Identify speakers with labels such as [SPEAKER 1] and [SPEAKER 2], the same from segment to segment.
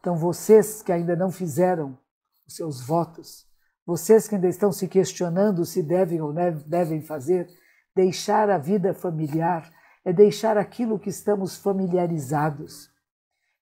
[SPEAKER 1] Então, vocês que ainda não fizeram os seus votos, vocês que ainda estão se questionando se devem ou não devem fazer, deixar a vida familiar é deixar aquilo que estamos familiarizados,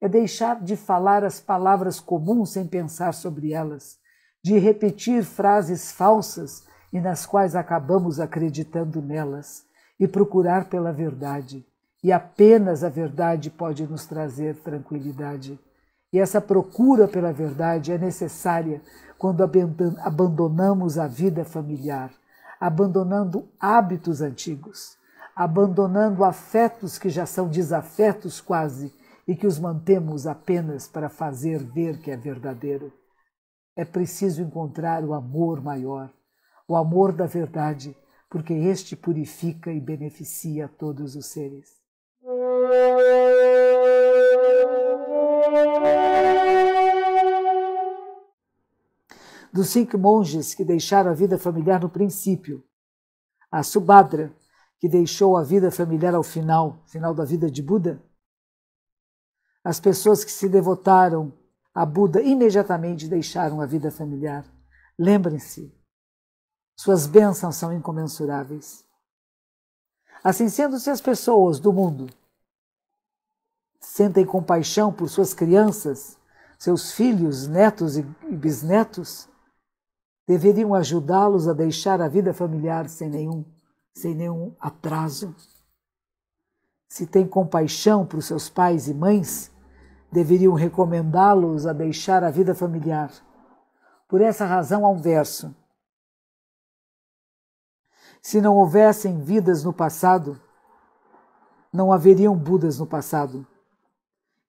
[SPEAKER 1] é deixar de falar as palavras comuns sem pensar sobre elas, de repetir frases falsas e nas quais acabamos acreditando nelas, e procurar pela verdade. E apenas a verdade pode nos trazer tranquilidade. E essa procura pela verdade é necessária quando abandonamos a vida familiar, abandonando hábitos antigos, abandonando afetos que já são desafetos quase e que os mantemos apenas para fazer ver que é verdadeiro. É preciso encontrar o amor maior, o amor da verdade, porque este purifica e beneficia todos os seres. Dos 5 monges que deixaram a vida familiar no princípio, a Subhadra, que deixou a vida familiar ao final da vida de Buda, as pessoas que se devotaram a Buda imediatamente deixaram a vida familiar. Lembrem-se, suas bênçãos são incomensuráveis. Assim sendo, se as pessoas do mundo sentem compaixão por suas crianças, seus filhos, netos e bisnetos, deveriam ajudá-los a deixar a vida familiar sem nenhum atraso. Se têm compaixão por seus pais e mães, deveriam recomendá-los a deixar a vida familiar. Por essa razão há um verso: se não houvessem vidas no passado, não haveriam Budas no passado.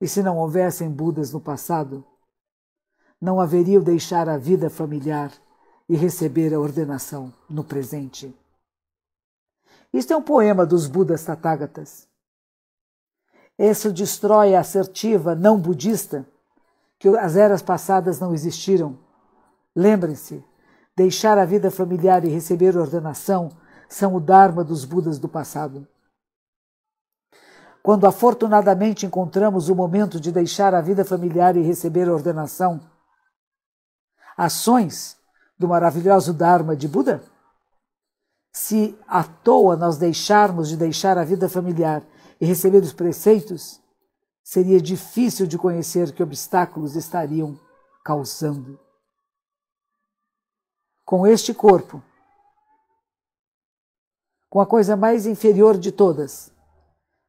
[SPEAKER 1] E se não houvessem Budas no passado, não haveriam deixar a vida familiar e receber a ordenação no presente. Isto é um poema dos Budas Tathagatas. Isso destrói a assertiva não budista que as eras passadas não existiram. Lembrem-se, deixar a vida familiar e receber ordenação são o Dharma dos Budas do passado. Quando afortunadamente encontramos o momento de deixar a vida familiar e receber a ordenação, ações do maravilhoso Dharma de Buda, se à toa nós deixarmos de deixar a vida familiar e receber os preceitos, seria difícil de conhecer que obstáculos estariam causando. Com este corpo, com a coisa mais inferior de todas,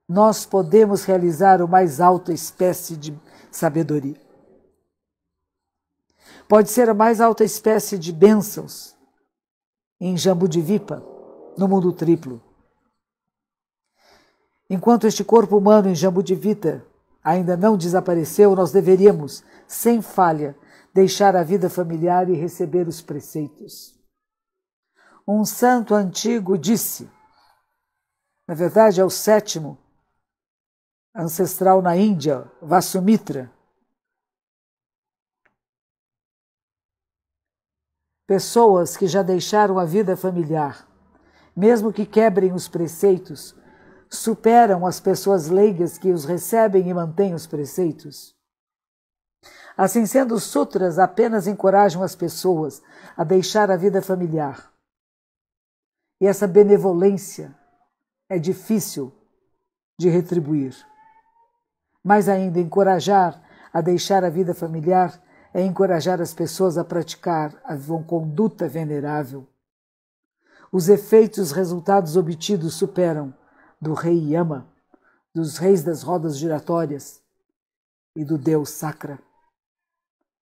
[SPEAKER 1] nós podemos realizar o mais alta espécie de sabedoria. Pode ser a mais alta espécie de bênçãos em Jambudvipa, no mundo triplo. Enquanto este corpo humano em Jambudvipa ainda não desapareceu, nós deveríamos, sem falha, deixar a vida familiar e receber os preceitos. Um santo antigo disse, na verdade é o 7º ancestral na Índia, Vasumitra, pessoas que já deixaram a vida familiar, mesmo que quebrem os preceitos, superam as pessoas leigas que os recebem e mantêm os preceitos. Assim sendo, os sutras apenas encorajam as pessoas a deixar a vida familiar. E essa benevolência é difícil de retribuir. Mais ainda, encorajar a deixar a vida familiar é encorajar as pessoas a praticar a conduta venerável. Os efeitos e os resultados obtidos superam do rei Yama, dos reis das rodas giratórias e do deus Sakra.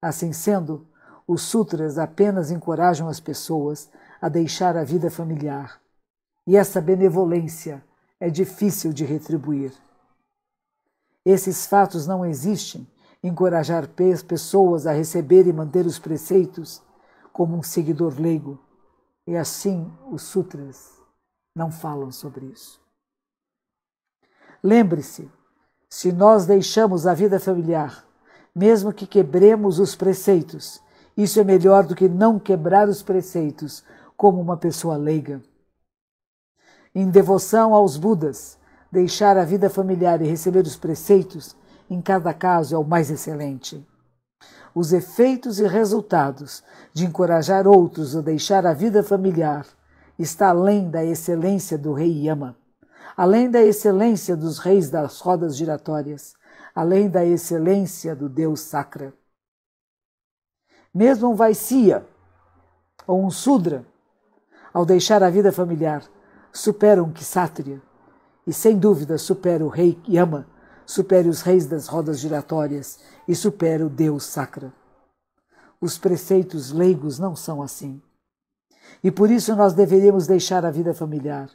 [SPEAKER 1] Assim sendo, os sutras apenas encorajam as pessoas a deixar a vida familiar, e essa benevolência é difícil de retribuir. Esses fatos não existem, encorajar pessoas a receber e manter os preceitos como um seguidor leigo, e assim os sutras não falam sobre isso. Lembre-se, se nós deixamos a vida familiar, mesmo que quebremos os preceitos, isso é melhor do que não quebrar os preceitos como uma pessoa leiga. Em devoção aos Budas, deixar a vida familiar e receber os preceitos, em cada caso, é o mais excelente. os efeitos e resultados de encorajar outros a deixar a vida familiar está além da excelência do rei Yama, além da excelência dos reis das rodas giratórias, além da excelência do Deus Sakra. Mesmo um Vaisya ou um Sudra, ao deixar a vida familiar, supera um Kshatriya e, sem dúvida, supera o rei Yama, supera os reis das rodas giratórias e supera o Deus Sakra. Os preceitos leigos não são assim. E por isso nós deveríamos deixar a vida familiar.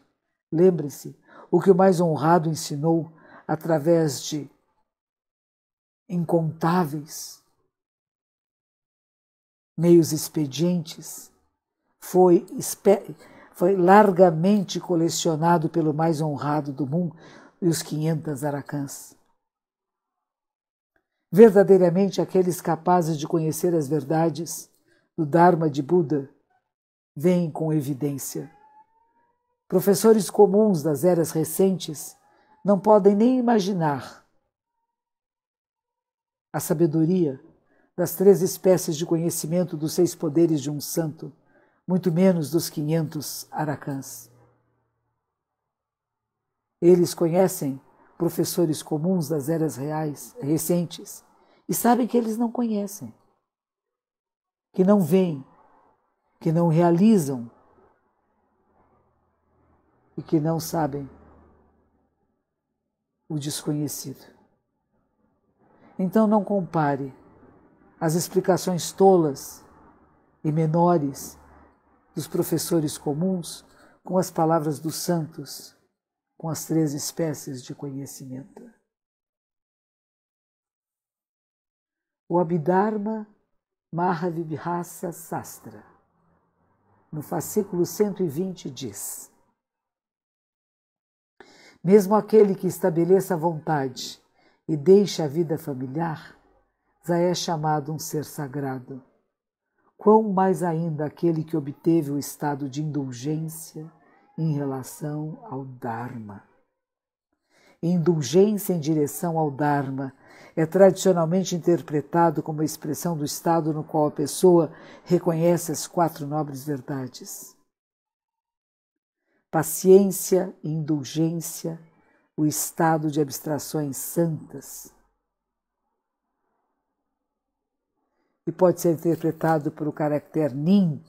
[SPEAKER 1] Lembre-se, o que o mais honrado ensinou através de incontáveis meios expedientes foi largamente colecionado pelo mais honrado do mundo e os 500 aracãs. Verdadeiramente, aqueles capazes de conhecer as verdades do Dharma de Buda vêm com evidência. Professores comuns das eras recentes não podem nem imaginar a sabedoria das 3 espécies de conhecimento dos 6 poderes de um santo, muito menos dos 500 aracãs. Eles conhecem professores comuns das eras recentes e sabem que eles não conhecem, que não veem, que não realizam e que não sabem o desconhecido. Então não compare as explicações tolas e menores dos professores comuns com as palavras dos santos, com as 3 espécies de conhecimento. O Abhidharma Mahavibhasa Sastra, no fascículo 120, diz: mesmo aquele que estabeleça a vontade e deixa a vida familiar, já é chamado um ser sagrado. Quão mais ainda aquele que obteve o estado de indulgência em relação ao Dharma. Indulgência em direção ao Dharma é tradicionalmente interpretado como a expressão do estado no qual a pessoa reconhece as 4 nobres verdades. Paciência e indulgência, o estado de abstrações santas. E pode ser interpretado por o caractere nin,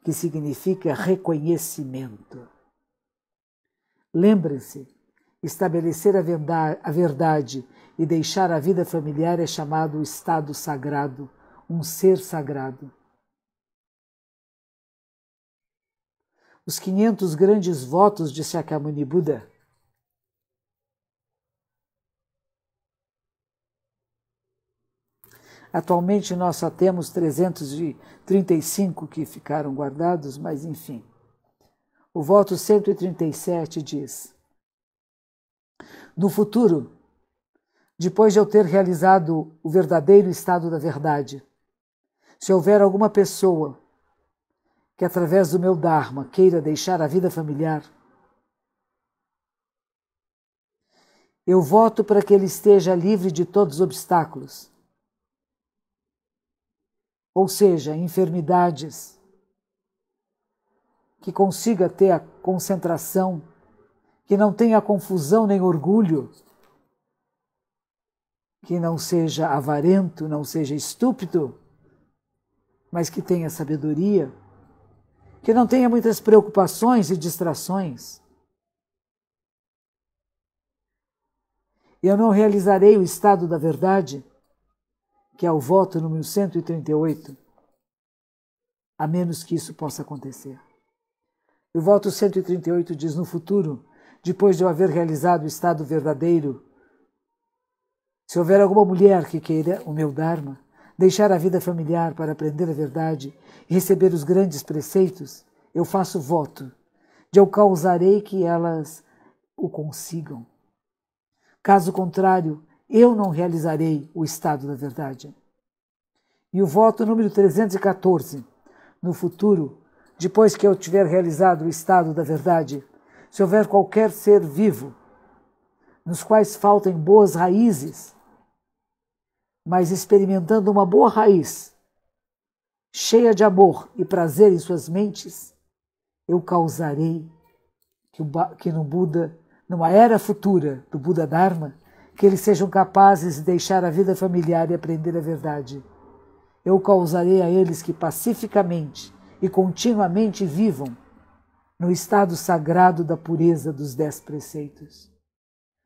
[SPEAKER 1] que significa reconhecimento. Lembre-se, estabelecer a verdade e deixar a vida familiar é chamado o estado sagrado, um ser sagrado. Os 500 grandes votos de Shakyamuni Buda atualmente nós só temos 335 que ficaram guardados, mas enfim. O voto 137 diz: no futuro, depois de eu ter realizado o verdadeiro estado da verdade, se houver alguma pessoa que através do meu Dharma queira deixar a vida familiar, eu voto para que ele esteja livre de todos os obstáculos, ou seja, enfermidades, que consiga ter a concentração, que não tenha confusão nem orgulho, que não seja avarento, não seja estúpido, mas que tenha sabedoria, que não tenha muitas preocupações e distrações. Eu não realizarei o estado da verdade, que é o voto número 138, a menos que isso possa acontecer. E o voto 138 diz: no futuro, depois de eu haver realizado o estado verdadeiro, se houver alguma mulher que queira o meu Dharma, deixar a vida familiar para aprender a verdade e receber os grandes preceitos, eu faço voto de eu causarei que elas o consigam. Caso contrário, eu não realizarei o estado da verdade. E o voto número 314, no futuro, depois que eu tiver realizado o estado da verdade, se houver qualquer ser vivo, nos quais faltem boas raízes, mas experimentando uma boa raiz, cheia de amor e prazer em suas mentes, eu causarei que no Buda, numa era futura do Buda Dharma, que eles sejam capazes de deixar a vida familiar e aprender a verdade. Eu causarei a eles que pacificamente e continuamente vivam no estado sagrado da pureza dos 10 preceitos.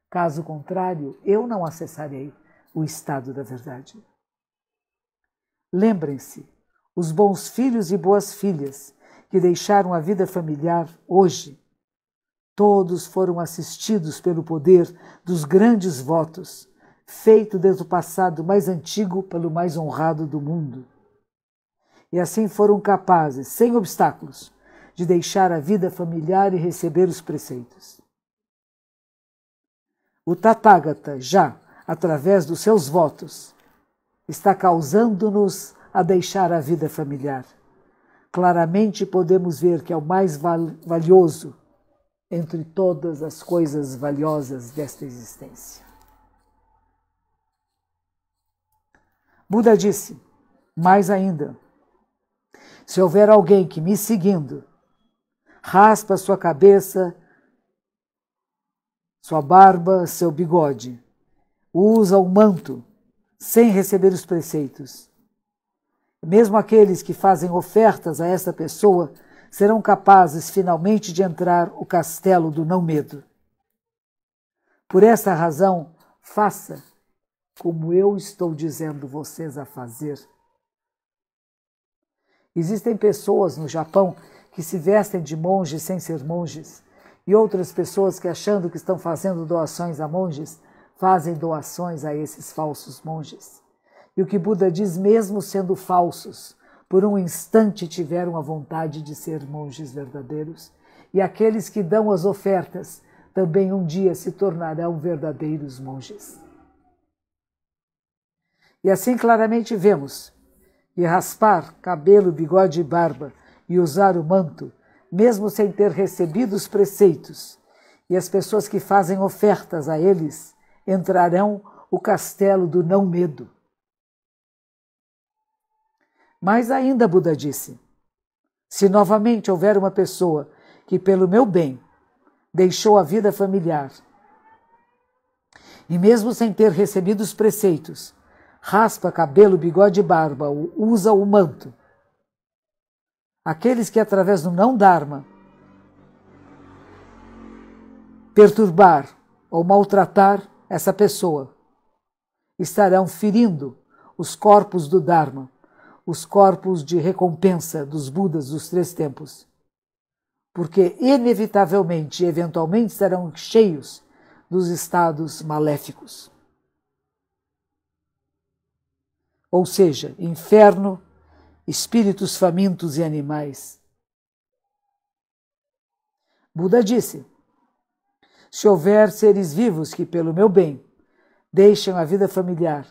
[SPEAKER 1] Caso contrário, eu não acessarei o estado da verdade. Lembrem-se, os bons filhos e boas filhas que deixaram a vida familiar hoje, todos foram assistidos pelo poder dos grandes votos, feito desde o passado mais antigo pelo mais honrado do mundo. E assim foram capazes, sem obstáculos, de deixar a vida familiar e receber os preceitos. O Tathagata, já, através dos seus votos, está causando-nos a deixar a vida familiar. Claramente podemos ver que é o mais valioso entre todas as coisas valiosas desta existência. Buda disse, mais ainda, se houver alguém que me seguindo, raspa sua cabeça, sua barba, seu bigode, usa o manto sem receber os preceitos. Mesmo aqueles que fazem ofertas a esta pessoa serão capazes finalmente de entrar o castelo do não-medo. Por essa razão, faça como eu estou dizendo vocês a fazer. Existem pessoas no Japão que se vestem de monges sem ser monges, e outras pessoas que, achando que estão fazendo doações a monges, fazem doações a esses falsos monges. E o que Buda diz, mesmo sendo falsos, por um instante tiveram a vontade de ser monges verdadeiros, e aqueles que dão as ofertas também um dia se tornarão verdadeiros monges. E assim claramente vemos que raspar cabelo, bigode e barba e usar o manto, mesmo sem ter recebido os preceitos, e as pessoas que fazem ofertas a eles entrarão o castelo do não-medo. Mas ainda Buda disse, se novamente houver uma pessoa que pelo meu bem deixou a vida familiar e mesmo sem ter recebido os preceitos, raspa cabelo, bigode e barba, usa o manto, aqueles que através do não-dharma perturbar ou maltratar essa pessoa estarão ferindo os corpos do Dharma, os corpos de recompensa dos Budas dos 3 tempos, porque inevitavelmente e eventualmente estarão cheios dos estados maléficos. Ou seja, inferno, espíritos famintos e animais. Buda disse, se houver seres vivos que, pelo meu bem, deixam a vida familiar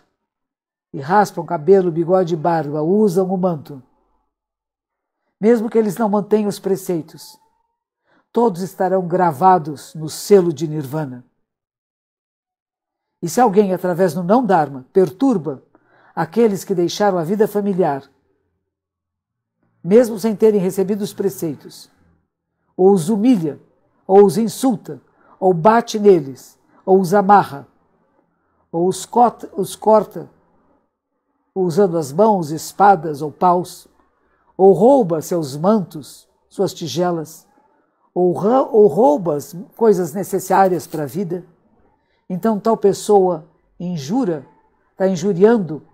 [SPEAKER 1] e raspam cabelo, bigode e barba, usam o manto, mesmo que eles não mantenham os preceitos, todos estarão gravados no selo de Nirvana. E se alguém, através do não-dharma, perturba aqueles que deixaram a vida familiar, mesmo sem terem recebido os preceitos, ou os humilha, ou os insulta, ou bate neles, ou os amarra, ou os corta, usando as mãos, espadas ou paus, ou rouba seus mantos, suas tigelas, ou rouba as coisas necessárias para a vida, então tal pessoa está injuriando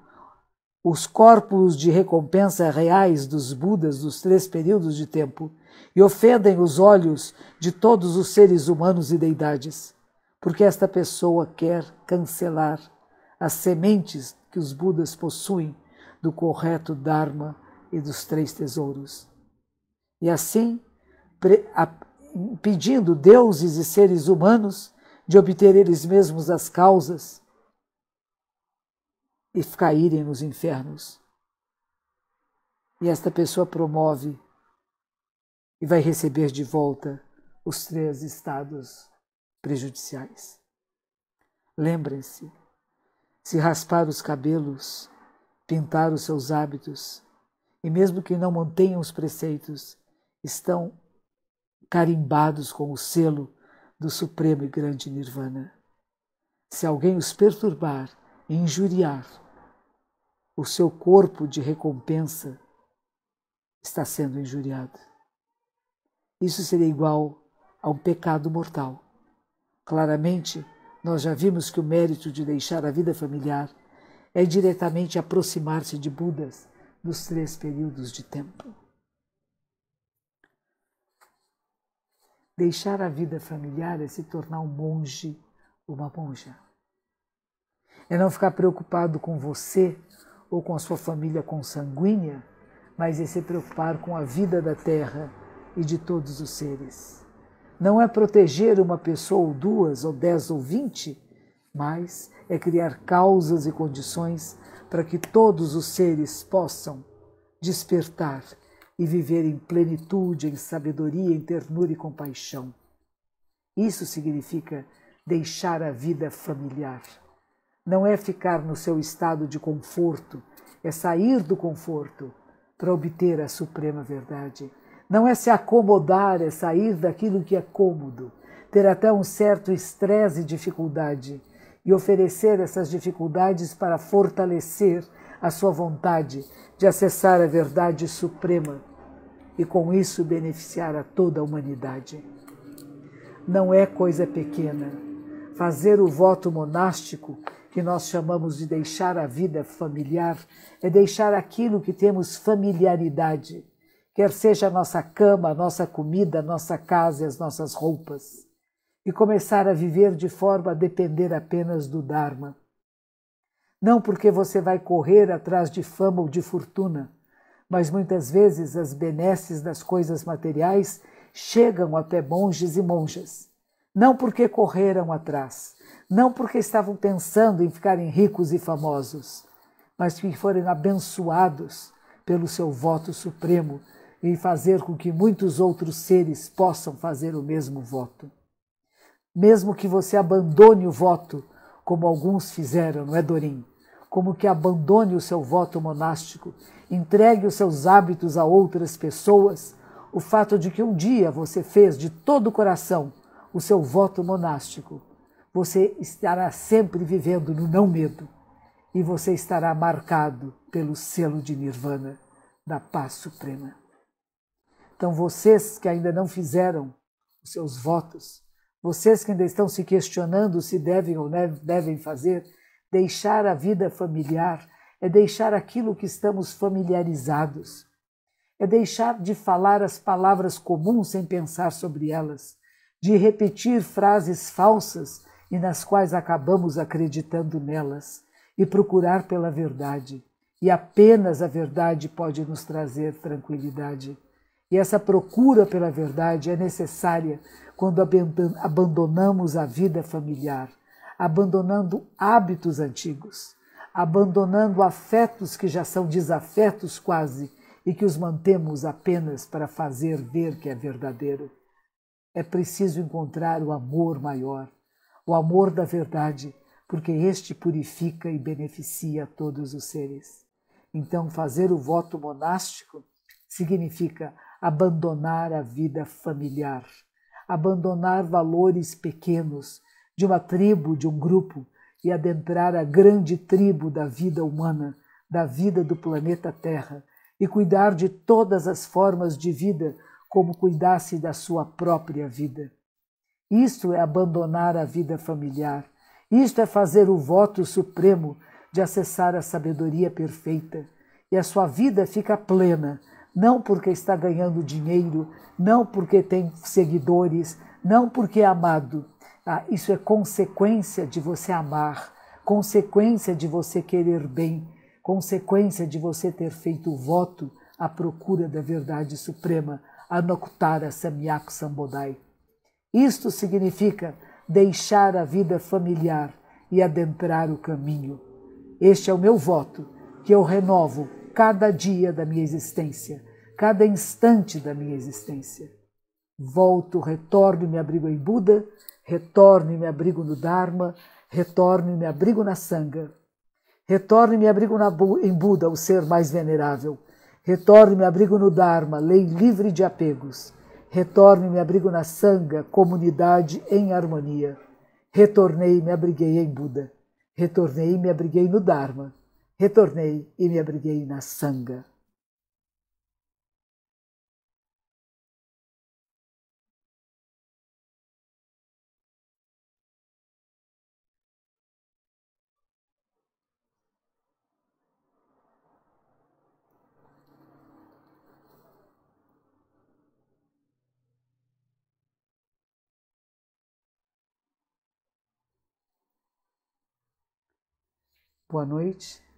[SPEAKER 1] os corpos de recompensa reais dos Budas dos 3 períodos de tempo e ofendem os olhos de todos os seres humanos e deidades, porque esta pessoa quer cancelar as sementes que os Budas possuem do correto Dharma e dos 3 tesouros. E assim, impedindo deuses e seres humanos de obter eles mesmos as causas e caírem nos infernos. E esta pessoa promove e vai receber de volta os 3 estados prejudiciais. Lembrem-se, se raspar os cabelos, pintar os seus hábitos, e mesmo que não mantenham os preceitos, estão carimbados com o selo do supremo e grande Nirvana. Se alguém os perturbar e injuriar, o seu corpo de recompensa está sendo injuriado. Isso seria igual a um pecado mortal. Claramente, nós já vimos que o mérito de deixar a vida familiar é diretamente aproximar-se de Budas nos 3 períodos de tempo. Deixar a vida familiar é se tornar um monge ou uma monja. É não ficar preocupado com você ou com a sua família consanguínea, mas é se preocupar com a vida da Terra e de todos os seres. Não é proteger uma pessoa ou 2, ou 10 ou 20, mas é criar causas e condições para que todos os seres possam despertar e viver em plenitude, em sabedoria, em ternura e compaixão. Isso significa deixar a vida familiar. Não é ficar no seu estado de conforto, é sair do conforto para obter a suprema verdade. Não é se acomodar, é sair daquilo que é cômodo, ter até um certo estresse e dificuldade e oferecer essas dificuldades para fortalecer a sua vontade de acessar a verdade suprema e com isso beneficiar a toda a humanidade. Não é coisa pequena. Fazer o voto monástico, que nós chamamos de deixar a vida familiar, é deixar aquilo que temos familiaridade, quer seja a nossa cama, a nossa comida, a nossa casa e as nossas roupas, e começar a viver de forma a depender apenas do Dharma. Não porque você vai correr atrás de fama ou de fortuna, mas muitas vezes as benesses das coisas materiais chegam até monges e monjas, não porque correram atrás, não porque estavam pensando em ficarem ricos e famosos, mas que foram abençoados pelo seu voto supremo e fazer com que muitos outros seres possam fazer o mesmo voto. Mesmo que você abandone o voto, como alguns fizeram, não é, Dorim? Como que abandone o seu voto monástico, entregue os seus hábitos a outras pessoas, o fato de que um dia você fez de todo o coração o seu voto monástico, você estará sempre vivendo no não medo e você estará marcado pelo selo de Nirvana, da paz suprema. Então vocês que ainda não fizeram os seus votos, vocês que ainda estão se questionando se devem ou não devem fazer, deixar a vida familiar é deixar aquilo que estamos familiarizados, é deixar de falar as palavras comuns sem pensar sobre elas, de repetir frases falsas e nas quais acabamos acreditando nelas, e procurar pela verdade. E apenas a verdade pode nos trazer tranquilidade. E essa procura pela verdade é necessária quando abandonamos a vida familiar, abandonando hábitos antigos, abandonando afetos que já são desafetos quase e que os mantemos apenas para fazer ver que é verdadeiro. É preciso encontrar o amor maior, o amor da verdade, porque este purifica e beneficia todos os seres. Então, fazer o voto monástico significa abandonar a vida familiar, abandonar valores pequenos de uma tribo, de um grupo, e adentrar a grande tribo da vida humana, da vida do planeta Terra, e cuidar de todas as formas de vida como cuidasse da sua própria vida. Isto é abandonar a vida familiar. Isto é fazer o voto supremo de acessar a sabedoria perfeita. E a sua vida fica plena, não porque está ganhando dinheiro, não porque tem seguidores, não porque é amado. Isso é consequência de você amar, consequência de você querer bem, consequência de você ter feito o voto à procura da verdade suprema, Anuttara Samyak Sambodhai. Isto significa deixar a vida familiar e adentrar o caminho. Este é o meu voto, que eu renovo cada dia da minha existência, cada instante da minha existência. Volto, retorno e me abrigo em Buda, retorno e me abrigo no Dharma, retorno e me abrigo na Sangha, Retorno e me abrigo em Buda, o ser mais venerável. Retorno e me abrigo no Dharma, lei livre de apegos. Retorno e me abrigo na Sangha, comunidade em harmonia. Retornei e me abriguei em Buda. Retornei e me abriguei no Dharma. Retornei e me abriguei na Sangha. Boa noite.